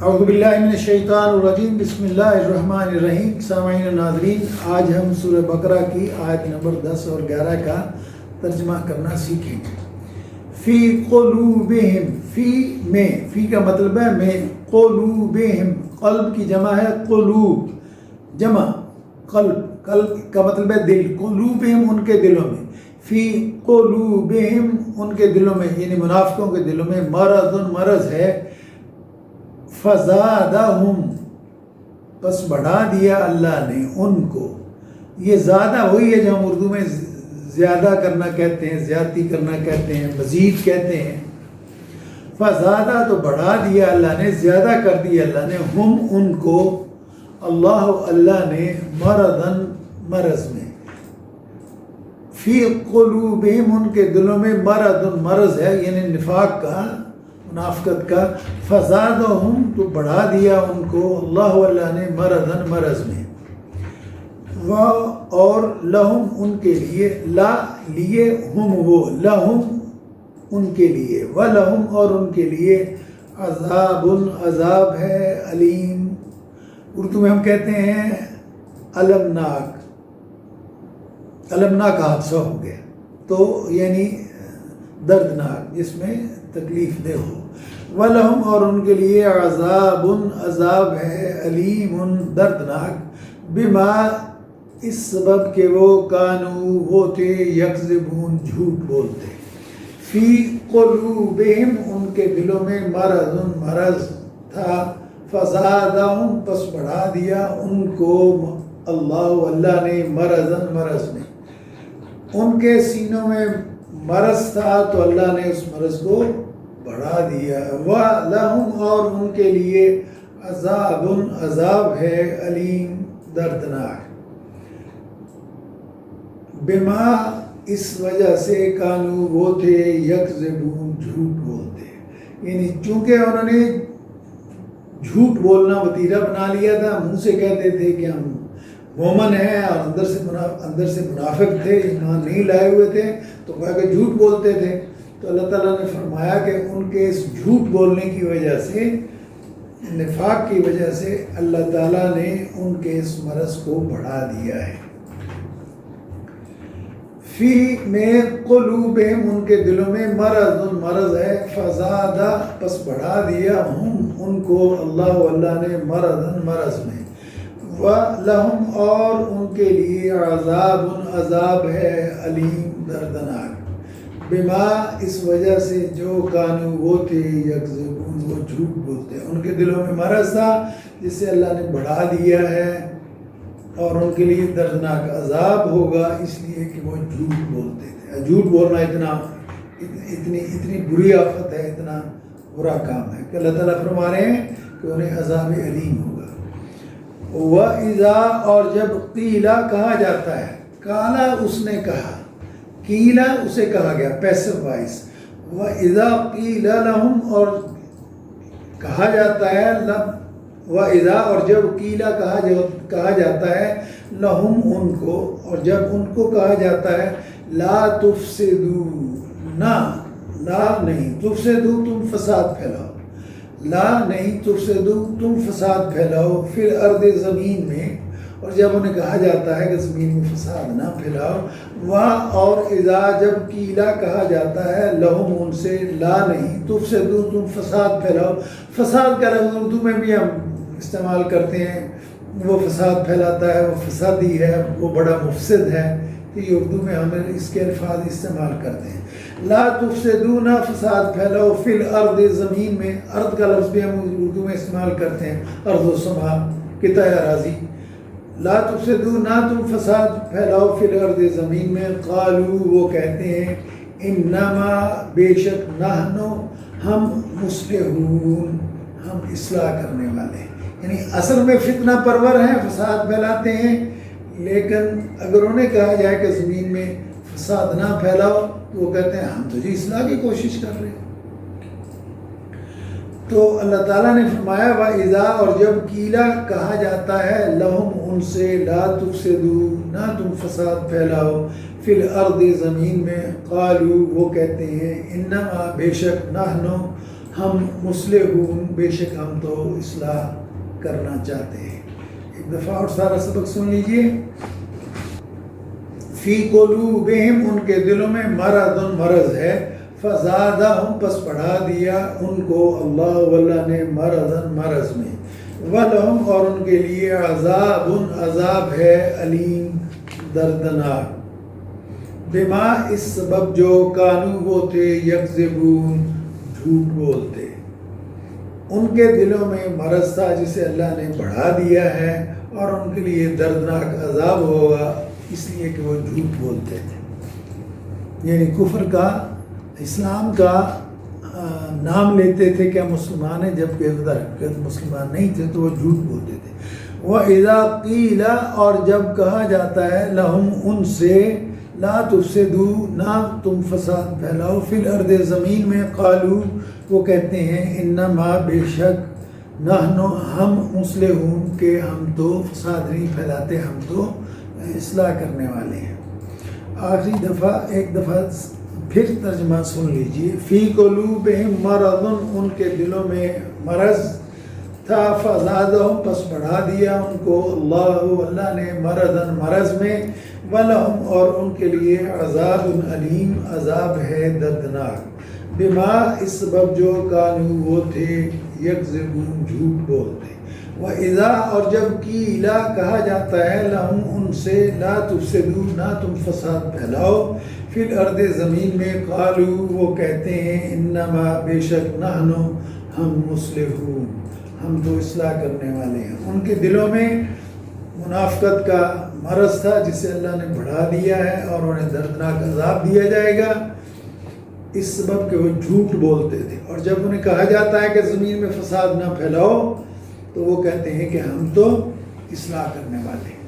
اعوذ باللہ من الشیطان الرجیم، بسم اللہ الرحمن الرحیم۔ سامعین و ناظرین، آج ہم سورہ بقرہ کی آیت نمبر 10 اور 11 کا ترجمہ کرنا سیکھیں گے۔ فی قلوبہم، فی میں، فی کا مطلب ہے میں، قلوبہم قلب کی جمع ہے قلوب، جمع قلب، قلب کا مطلب ہے دل، قلوبہم ان کے دلوں میں، فی قلوبہم ان کے دلوں میں، یعنی منافقوں کے دلوں میں مرض ہے، فزادہم پس بڑھا دیا اللہ نے ان کو۔ یہ زیادہ وہی ہے جو ہم اردو میں زیادہ کرنا کہتے ہیں، زیادتی کرنا کہتے ہیں، مزید کہتے ہیں۔ فزادہ تو بڑھا دیا اللہ نے، زیادہ کر دیا اللہ نے، ہم ان کو، اللہ نے، مرضاً مرض میں، فی قلوبہم ان کے دلوں میں مرض ہے، یعنی نفاق کا، منافقت کا، فزادہم تو بڑھا دیا ان کو اللہ نے، مرضاً مرض میں، اور لہم ان کے لیے، لا لیے ہم وہ، لہم ان کے لیے، ولہم اور ان کے لیے، عذاب ہے علیم، اردو میں ہم کہتے ہیں المناک حادثہ ہو گیا تو یعنی دردناک، جس میں تکلیف دہ ہو۔ وَلَهُمْ اور ان کے لیے عذاب ہے، علیم دردناک، بما اس سبب کہ وہ وہ تھے، یکذبون جھوٹ بولتے، فی قلوبہم ان کے دلوں میں مرض تھا، فزادہم پس بڑھا دیا ان کو اللہ نے، مرض میں، ان کے سینوں میں مرض تھا تو اللہ نے اس مرض کو بڑھا دیا۔ وَلَهُمْ اور ان کے لیے عذاب ہے، علیم دردناک، بما اس وجہ سے کانو وہ تھے، یکذبون جھوٹ بولتے، یعنی چونکہ انہوں نے جھوٹ بولنا وتیرہ بنا لیا تھا، منہ سے کہتے تھے کہ ہم مومن ہیں اور اندر سے منافق تھے، ایمان نہیں لائے ہوئے تھے، تو کہا کہ جھوٹ بولتے تھے، تو اللہ تعالیٰ نے فرمایا کہ ان کے اس جھوٹ بولنے کی وجہ سے، نفاق کی وجہ سے، اللہ تعالیٰ نے ان کے اس مرض کو بڑھا دیا ہے۔ فی میں قلوبہم ان کے دلوں میں مرض ہے، فزادہ پس بڑھا دیا ہم ان کو اللہ نے، مرض میں، وَلَهُمْ اور ان کے لیے عذاب ہے، علیم دردناک، بما اس وجہ سے جو کانو وہ تھے، یکذبون وہ جھوٹ بولتے ہیں، ان کے دلوں میں مرض تھا جس سے اللہ نے بڑھا دیا ہے، اور ان کے لیے دردناک عذاب ہوگا اس لیے کہ وہ جھوٹ بولتے تھے۔ جھوٹ بولنا اتنی بری آفت ہے، اتنا برا کام ہے کہ اللہ تعالیٰ فرما رہے ہیں کہ انہیں عذاب علیم ہوگا۔ وَإِذَا اور جب قیلا کہا جاتا ہے، کالا اس نے کہا، قیلا اسے کہا گیا، پیسو وائس، وَإِذَا قِيلَ لَهُمْ اور کہا جاتا ہے، وَإِذَا اور جب قیلا کہا جاتا ہے، لَهُمْ ان کو، اور جب ان کو کہا جاتا ہے، لا تفسدوا نہ، لا نہیں، تفسدوا تم فساد پھیلاؤ، لا نہیں، تفسدوا تم فساد پھیلاؤ، فی الارض زمین میں، اور جب انہیں کہا جاتا ہے کہ زمین میں فساد نہ پھیلاؤ، اور اذا جب قیلا کہا جاتا ہے، لہم ان سے، لا نہیں، تفسدوا تم فساد پھیلاؤ، فساد کا لفظ اردو میں بھی ہم استعمال کرتے ہیں، وہ فساد پھیلاتا ہے، وہ فسادی ہے، وہ بڑا مفسد ہے، تو یہ اردو میں ہم اس کے الفاظ استعمال کرتے ہیں۔ لا تفسدوا نہ فساد پھیلاؤ، فی الارض زمین میں، ارض کا لفظ بھی ہم اردو میں استعمال کرتے ہیں، ارض و سما، قطع اراضی، لا تفسدوا نہ تم فساد پھیلاؤ، فی الارض زمین میں، قالو وہ کہتے ہیں، انما بے شک، نحن ہم، مصلحون ہم اصلاح کرنے والے ہیں، یعنی اصل میں فتنہ پرور ہیں، فساد پھیلاتے ہیں، لیکن اگر انہیں کہا جائے کہ زمین میں فساد نہ پھیلاؤ تو وہ کہتے ہیں ہم تو جی اصلاح کی کوشش کر رہے ہیں۔ تو اللہ تعالیٰ نے فرمایا، وَإِذَا اور جب قیلا کہا جاتا ہے، لَهُمْ ان سے، لا تفسدوا نہ تم فساد پھیلاؤ، فی الارض زمین میں، قالو وہ کہتے ہیں، انما بے شک، نحن ہم مصلحون، بے شک ہم تو اصلاح کرنا چاہتے ہیں۔ ایک دفعہ اور سارا سبق سن لیجئے۔ فی قلوبہم، ان کے دلوں میں مرض ہے، فزادہم، پس بڑھا دیا ان کو اللہ نے مرض میں، ولہم، اور ان کے لیے عذاب ہے، علیم، دردناک، بما، اس سبب جو کانو وہ تھے، یکذبون، جھوٹ بولتے۔ ان کے دلوں میں مرض تھا جسے اللہ نے بڑھا دیا ہے، اور ان کے لیے دردناک عذاب ہوگا اس لیے کہ وہ جھوٹ بولتے تھے، یعنی کفر کا، اسلام کا نام لیتے تھے کہ مسلمان ہیں، جبکہ حقیقت مسلمان نہیں تھے، تو وہ جھوٹ بولتے تھے۔ وَإِذَا قِيلَ، اور جب کہا جاتا ہے، لَهُمْ، ان سے، لا تفسدوا، نہ تم فساد پھیلاؤ، فی الارض، زمین میں، قالوا، وہ کہتے ہیں، انما، بے شک، نحن، ہم، مصلحون، کہ ہم تو فساد نہیں پھیلاتے، ہم تو اصلاح کرنے والے ہیں۔ آخری دفعہ، ایک دفعہ پھر ترجمہ سن لیجیے۔ فی قلوبہم مرض، ان کے دلوں میں مرض تھا، فزادہم، پس بڑھا دیا ان کو اللہ نے، مرض میں، ولہم، اور ان کے لیے عذاب علیم، عذاب ہے دردناک، بما، اس سبب جو کانو وہ تھے، یکذبون، جھوٹ بولتے۔ وَإِذَا، اور جب قیلا، کہا جاتا ہے، لہم، ان سے، لا تفسدوا، نہ تم فساد پھیلاؤ، فی الارض، زمین میں، قالوا، وہ کہتے ہیں، انما، بے شک، نحن، ہم، مصلحون، ہم تو اصلاح کرنے والے ہیں۔ ان کے دلوں میں منافقت کا مرض تھا جسے اللہ نے بڑھا دیا ہے، اور انہیں دردناک عذاب دیا جائے گا اس سبب کہ وہ جھوٹ بولتے تھے۔ اور جب انہیں کہا جاتا ہے کہ زمین میں فساد نہ پھیلاؤ، تو وہ کہتے ہیں کہ ہم تو اصلاح کرنے والے ہیں۔